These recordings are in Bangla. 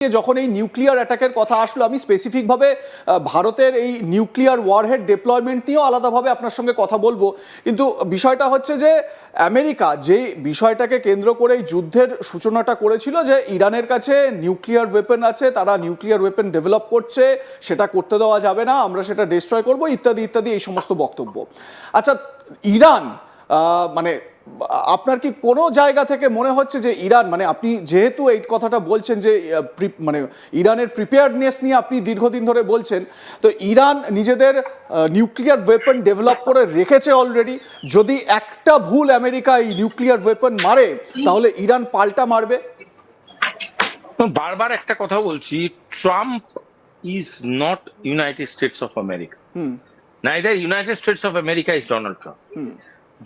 যখন এই নিউক্লিয়ার অ্যাটাকের কথা আসলো, আমি স্পেসিফিকভাবে ভারতের এই নিউক্লিয়ার ওয়ারহেড ডিপ্লয়মেন্ট নিয়েও আলাদাভাবে আপনার সঙ্গে কথা বলবো। কিন্তু বিষয়টা হচ্ছে যে আমেরিকা যে বিষয়টাকে কেন্দ্র করে এই যুদ্ধের সূচনাটা করেছিল, যে ইরানের কাছে নিউক্লিয়ার ওয়েপন আছে, তারা নিউক্লিয়ার ওয়েপন ডেভেলপ করছে, সেটা করতে দেওয়া যাবে না, আমরা সেটা ডিস্ট্রয় করবো, ইত্যাদি ইত্যাদি এই সমস্ত বক্তব্য। আচ্ছা, ইরান মানে আপনার কি কোনো জায়গা থেকে মনে হচ্ছে যে ইরান, মানে আপনি যেহেতু এই কথাটা বলছেন যে মানে ইরানের প্রিপেয়ারনেস নিয়ে আপনি দীর্ঘদিন ধরে বলছেন, তো ইরান নিজেদের নিউক্লিয়ার ওয়েপন ডেভেলপ করে রেখেছে অলরেডি, যদি একটা ভুল আমেরিকা এই নিউক্লিয়ার ওয়েপন মারে তাহলে ইরান পাল্টা মারবে? বারবার একটা কথা বলছি, Trump is not United States of America, neither United States of America is Donald Trump.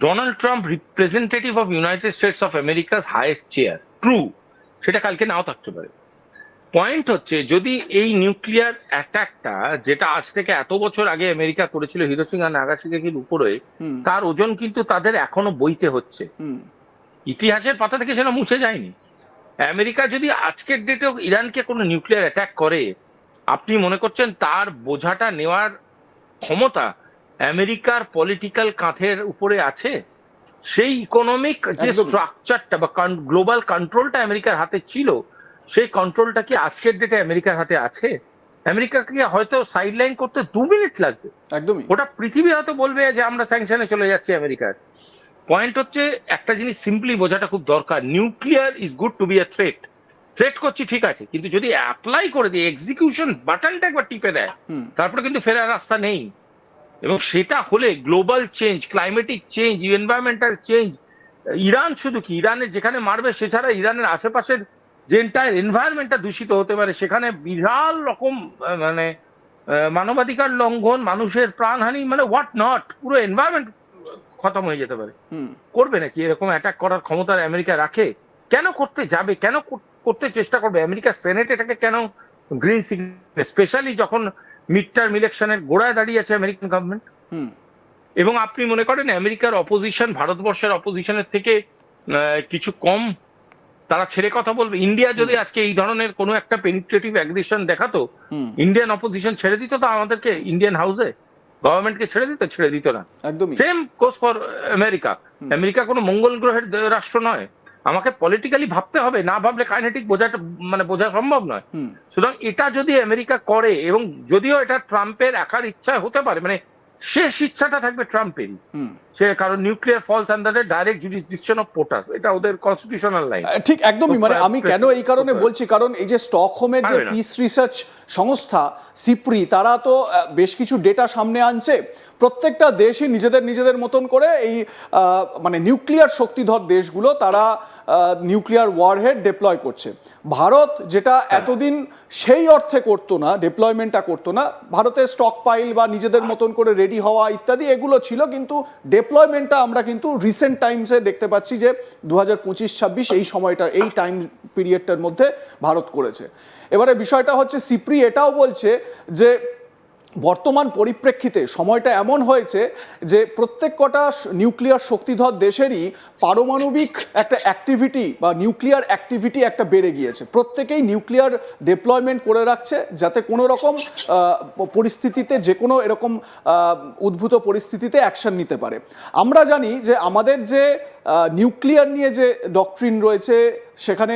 Donald Trump representative of United States of আমেরিকার হাইয়েস্ট চেয়ার, ট্রু, সেটা কালকে নাও থাকতে পারে। পয়েন্ট হচ্ছে, যদি এই নিউক্লিয়ার অ্যাটাকটা যেটা আজ থেকে এত বছর আগে আমেরিকা করেছিল হিরোশিমা নাগাসাকির উপরে, তার ওজন কিন্তু তাদের এখনো বইতে হচ্ছে, ইতিহাসের পাতা থেকে সেটা মুছে যায়নি। আমেরিকা যদি আজকের ডেটেও ইরানকে কোনো নিউক্লিয়ার অ্যাটাক করে, আপনি মনে করছেন তার বোঝাটা নেওয়ার ক্ষমতা আমেরিকার পলিটিক্যাল কাঁধের উপরে আছে? সেই ইকোনমিক যে স্ট্রাকচারটা বা গ্লোবাল কন্ট্রোলটা আমেরিকার হাতে ছিল, সেই কন্ট্রোলটা কি আজকের ডেটে আমেরিকার হাতে আছে? আমেরিকাকে হয়তো সাইডলাইন করতে 2 মিনিট লাগবে, একদমই। ওটা পৃথিবী হয়তো বলবে যে আমরা স্যাংশনে চলে যাচ্ছি আমেরিকার। পয়েন্ট হচ্ছে, একটা জিনিস সিম্পলি বোঝাটা খুব দরকার, nuclear is good to be a threat. Threat করছি ঠিক আছে, কিন্তু যদি অ্যাপ্লাই করে দিয়ে এক্সিকিউশন বাটনটা একবার টিপে দেয়, তারপরে কিন্তু ফেরার রাস্তা নেই। এবং সেটা হলে global change, climatic change, environmental change, Iran শুধু কি, ইরানের যেখানে মারবে সেছাড়া ইরানের আশেপাশের যে এন্টায়ার এনভায়রনমেন্টটা দূষিত হতে পারে, সেখানে বিশাল রকম মানে মানবাধিকার লঙ্ঘন, মানুষের প্রাণহানি, মানে হোয়াট নট, পুরো এনভায়রনমেন্ট খতম হয়ে যেতে পারে। করবে নাকি এরকম অ্যাটাক করার ক্ষমতা আমেরিকা রাখে? কেন করতে যাবে, কেন করতে চেষ্টা করবে? আমেরিকা সেনেট এটাকে কেন গ্রিন সিগন্যাল, স্পেশালি যখন মিড টার্ম ইলেকশনের গোড়ায় দাঁড়িয়ে আছে আমেরিকান গভর্নমেন্ট। এবং আপনি মনে করেন আমেরিকার অপোজিশন ভারতবর্ষের অপোজিশনের থেকে কিছু কম তারা ছেড়ে কথা বলবে? ইন্ডিয়া যদি আজকে এই ধরনের কোনো একটা পেনিট্রেটিভ অ্যাগ্রেশন দেখাতো, ইন্ডিয়ান অপোজিশন ছেড়ে দিত তো আমাদেরকে? ইন্ডিয়ান হাউসে গভর্নমেন্টকে ছেড়ে দিত না। সেম কোজ ফর আমেরিকা। আমেরিকা কোনো মঙ্গল গ্রহের রাষ্ট্র নয়, আমাকে পলিটিক্যালি ভাবতে হবে, না ভাবলে কাইনেটিক বোঝা সম্ভব নয়। সুতরাং এটা যদি আমেরিকা করে, এবং যদিও এটা ট্রাম্পের একার ইচ্ছা হতে পারে, মানে শেষ ইচ্ছাটা থাকবে ট্রাম্পেরই, সে কারণ nuclear falls under the direct jurisdiction of POTUS, এটা ওদের কনস্টিটিউশনাল লাইন। ঠিক, একদমই। মানে আমি কেন এই কারণে বলছি, কারণ এই যে স্টকহোমের যে পিস রিসার্চ সংস্থা সিপ্রি, তারা তো বেশ কিছু ডেটা সামনে আনছে। প্রত্যেকটা দেশই নিজেদের মতন করে এই মানে নিউক্লিয়ার শক্তিধর দেশগুলো তারা নিউক্লিয়ার ওয়ারহেড ডিপ্লয় করছে। ভারত যেটা এতদিন সেই অর্থে করতো না, ডিপ্লয়মেন্টটা করতো না, ভারতের স্টক পাইল বা নিজেদের মতন করে রেডি হওয়া ইত্যাদি এগুলো ছিল, কিন্তু ডিপ্লয়মেন্টটা আমরা কিন্তু রিসেন্ট টাইমসে দেখতে পাচ্ছি যে 2025-26 এই সময়টা, এই টাইম পিরিয়ডটার মধ্যে ভারত করেছে। এবারে বিষয়টা হচ্ছে, সিপ্রি এটাও বলছে যে বর্তমান পরিপ্রেক্ষিতে সময়টা এমন হয়েছে যে প্রত্যেক কটা নিউক্লিয়ার শক্তিধর দেশেরই পারমাণবিক একটা অ্যাক্টিভিটি বা নিউক্লিয়ার অ্যাক্টিভিটি একটা বেড়ে গিয়েছে। প্রত্যেকেই নিউক্লিয়ার ডিপ্লয়মেন্ট করে রাখছে, যাতে কোনো রকম পরিস্থিতিতে, যে কোনো এরকম উদ্ভূত পরিস্থিতিতে অ্যাকশন নিতে পারে। আমরা জানি যে আমাদের যে নিউক্লিয়ার নিয়ে যে ডকট্রিন রয়েছে, সেখানে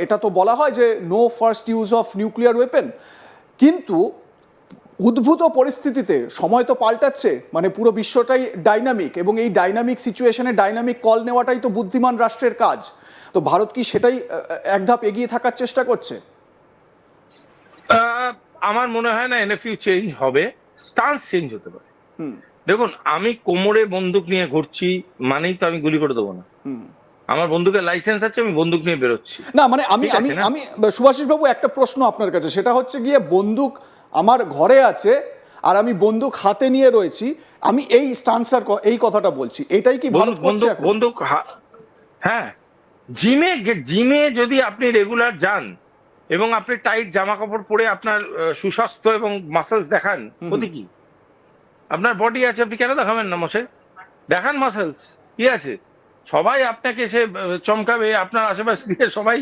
এটা তো বলা হয় যে no first use of nuclear weapon, কিন্তু উদ্ভূত পরিস্থিতিতে সময় তো পাল্টাচ্ছে, মানে পুরো বিশ্বটাই ডাইনামিক, এবং এই ডাইনামিক সিচুয়েশনে ডাইনামিক কল নেওয়াটাই তো বুদ্ধিমান রাষ্ট্রের কাজ। তো ভারত কি সেটাই এক ধাপ এগিয়ে থাকার চেষ্টা করছে? আমার মনে হয় না এনএফইউ চেঞ্জ হবে, স্টান্স চেঞ্জ হতে পারে। দেখুন, আমি কোমরে বন্দুক নিয়ে ঘুরছি মানেই তো আমি গুলি করে দেবো না। আমার বন্দুকের লাইসেন্স আছে, আমি বন্দুক নিয়ে বেরোচ্ছি না। মানে আমি সুভাষিস বাবু, একটা প্রশ্ন আপনার কাছে, সেটা হচ্ছে গিয়ে, বন্দুক আমার ঘরে আছে আর আমি বন্দুক হাতে নিয়ে রয়েছি, আমি এই স্টান্সার এই কথাটা বলছি, এটাই কি ভারত করছে? বন্দুক, হ্যাঁ, জিমে যদি আপনি রেগুলার যান এবং আপনি টাইট জামা কাপড় পরে আপনার সুস্বাস্থ্য এবং মাসেলস দেখান, ক্ষতি কি? আপনার বডি আছে, আপনি কেন দেখাবেন না? দেখান মাসেলস, কি আছে? সবাই আপনাকে সে চমকাবে, আপনার আশেপাশে দিয়ে সবাই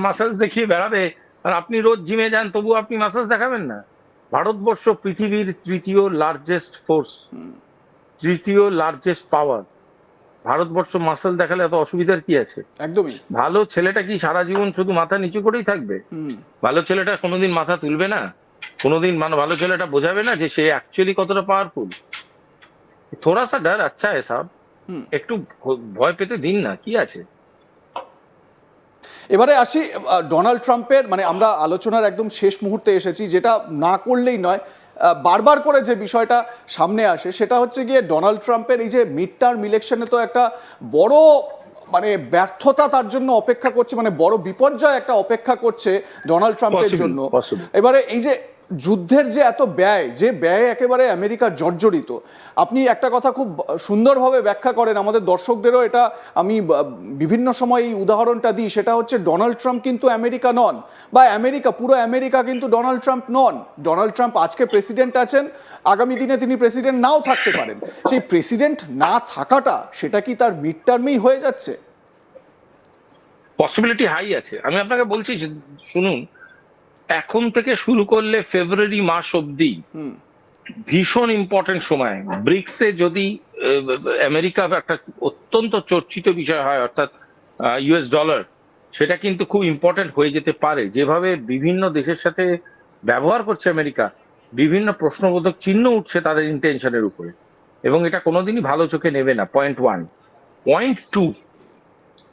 মাসেলস দেখিয়ে বেড়াবে, আর আপনি রোজ জিমে যান, তবু আপনি মাসাজ দেখাবেন না? ভারতবর্ষ পৃথিবীর তৃতীয় লার্জেস্ট ফোর্স, তৃতীয় লার্জেস্ট পাওয়ার। ভারতবর্ষ মাসল দেখালে এত অসুবিধার কি আছে? একদমই। ভালো ছেলেটা কি সারা জীবন শুধু মাথা নিচু করেই থাকবে? ভালো ছেলেটা কোনোদিন মাথা তুলবে না? কোনোদিন ভালো ছেলেটা বোঝাবে না যে সে অ্যাকচুয়ালি কতটা পাওয়ারফুল? থোড়া সা ডর আচ্ছা है সাব, একটু ভয় পেতে দিন না, কি আছে? এবারে আসি ডোনাল্ড ট্রাম্পের, মানে আমরা আলোচনার একদম শেষ মুহূর্তে এসেছি, যেটা না করলেই নয়। বারবার করে যে বিষয়টা সামনে আসে সেটা হচ্ছে গিয়ে ডোনাল্ড ট্রাম্পের এই যে মিড টার্ম ইলেকশনে তো একটা বড় মানে ব্যর্থতা তার জন্য অপেক্ষা করছে, মানে বড় বিপর্যয় একটা অপেক্ষা করছে ডোনাল্ড ট্রাম্পের জন্য। এবারে এই যে যুদ্ধের যে এত ব্যয়, যে ব্যয় একেবারে আমেরিকা জর্জরিত, আপনি একটা কথা খুব সুন্দরভাবে ব্যাখ্যা করেন, আমাদের দর্শকদেরও এটা আমি বিভিন্ন সময় এই উদাহরণটা দিই, সেটা হচ্ছে ডোনাল্ড ট্রাম্প কিন্তু আমেরিকা নন, বা আমেরিকা, পুরো আমেরিকা কিন্তু ডোনাল্ড ট্রাম্প নন। ডোনাল্ড ট্রাম্প আজকে প্রেসিডেন্ট আছেন, আগামী দিনে তিনি প্রেসিডেন্ট নাও থাকতে পারেন। সেই প্রেসিডেন্ট না থাকাটা, সেটা কি তার মিড টার্মেই হয়ে যাচ্ছে? পসিবিলিটি হাই আছে। আমি আপনাকে বলছি যে, শুনুন, এখন থেকে শুরু করলে ফেব্রুয়ারি মাস অব্দি ভীষণ ইম্পর্টেন্ট সময়। ব্রিক্সে যদি আমেরিকা একটা অত্যন্ত চর্চিত বিষয় হয়, অর্থাৎ ইউএস ডলার, সেটা কিন্তু খুব ইম্পর্টেন্ট হয়ে যেতে পারে। যেভাবে বিভিন্ন দেশের সাথে ব্যবহার করছে আমেরিকা, বিভিন্ন প্রশ্নবোধক চিহ্ন উঠছে তাদের ইন্টেনশনের উপরে, এবং এটা কোনোদিনই ভালো চোখে নেবে না। Point one. পয়েন্ট টু,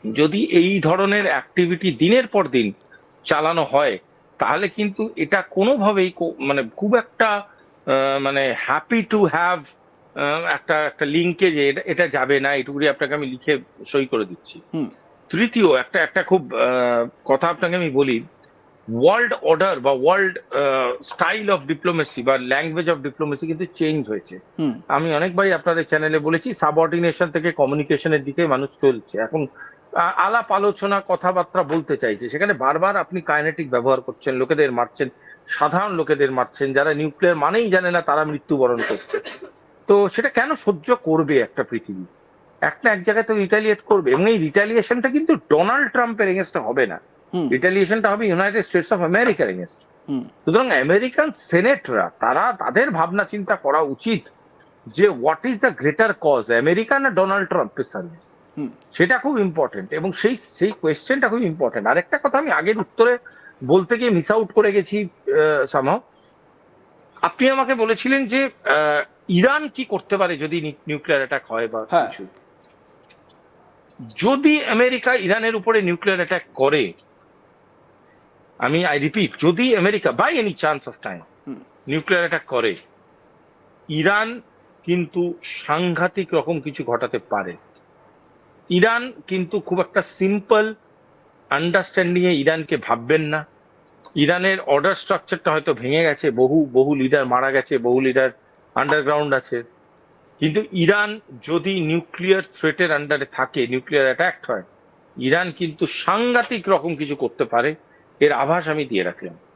যদি এই ধরনের অ্যাক্টিভিটি দিনের পর দিন চালানো হয়, তাহলে কিন্তু এটা কোনোভাবেই মানে খুব একটা মানে হ্যাপি টু হ্যাভ একটা একটা লিঙ্কে যে এটা যাবে না, এটুকুনি আপনাকে আমি লিখে সই করে দিচ্ছি। তৃতীয় একটা একটা খুব কথা আপনাকে আমি বলি, ওয়ার্ল্ড অর্ডার বা ওয়ার্ল্ড স্টাইল অফ ডিপ্লোমেসি বা ল্যাঙ্গুয়েজ অফ ডিপ্লোমেসি কিন্তু চেঞ্জ হয়েছে। আমি অনেকবারই আপনাদের চ্যানেলে বলেছি, সাবঅর্ডিনেশন থেকে কমিউনিকেশনের দিকে মানুষ চলছে এখন। আলাপ আলোচনা কথাবার্তা বলতে চাইছে, সেখানে বারবার আপনি কাইনেটিক ব্যবহার করছেন, লোকেদের মারছেন, সাধারণ লোকেদের মারছেন, যারা নিউক্লিয়ার মানেই জানে না তারা মৃত্যুবরণ করছে। তো সেটা কেন সহ্য করবে একটা পৃথিবী? একটা এক জায়গায় তো রিটালিয়েট করবে, এবং এই রিটালিয়েশনটা কিন্তু ডোনাল্ড ট্রাম্পের এগেনস্টে হবে না, রিটালিয়েশনটা হবে ইউনাইটেড স্টেটস অফ আমেরিকার এগেনস্ট। সুতরাং আমেরিকান সেনেটরা, তারা তাদের ভাবনা চিন্তা করা উচিত যে what is the greater cause, America না ডোনাল্ড ট্রাম্পের সার্ভিস। সেটা খুব ইম্পর্টেন্ট, এবং সেই সেই কোয়েশ্চেনটা খুব ইম্পর্টেন্ট। আরেকটা কথা আমি আগের উত্তরে বলতে গিয়ে মিস আউট করে গেছি সামহাও। আপনি আমাকে বলেছিলেন যে ইরান কি করতে পারে যদি নিউক্লিয়ার অ্যাটাক হয় বা কিছু। যদি আমেরিকা ইরানের উপরে নিউক্লিয়ার অ্যাটাক করে, আই রিপিট, যদি America by any chance of time nuclear attack করে, ইরান কিন্তু সাংঘাতিক রকম কিছু ঘটাতে পারে। ইরান কিন্তু খুব একটা সিম্পল আন্ডারস্ট্যান্ডিং এ ইরানকে ভাববেন না। ইরানের অর্ডার স্ট্রাকচারটা হয়তো ভেঙে গেছে, বহু লিডার মারা গেছে, বহু লিডার আন্ডারগ্রাউন্ড আছে, কিন্তু ইরান যদি নিউক্লিয়ার থ্রেটের আন্ডারে থাকে, নিউক্লিয়ার অ্যাটাক হয়, ইরান কিন্তু সাংঘাতিক রকম কিছু করতে পারে, এর আভাস আমি দিয়ে রাখলাম।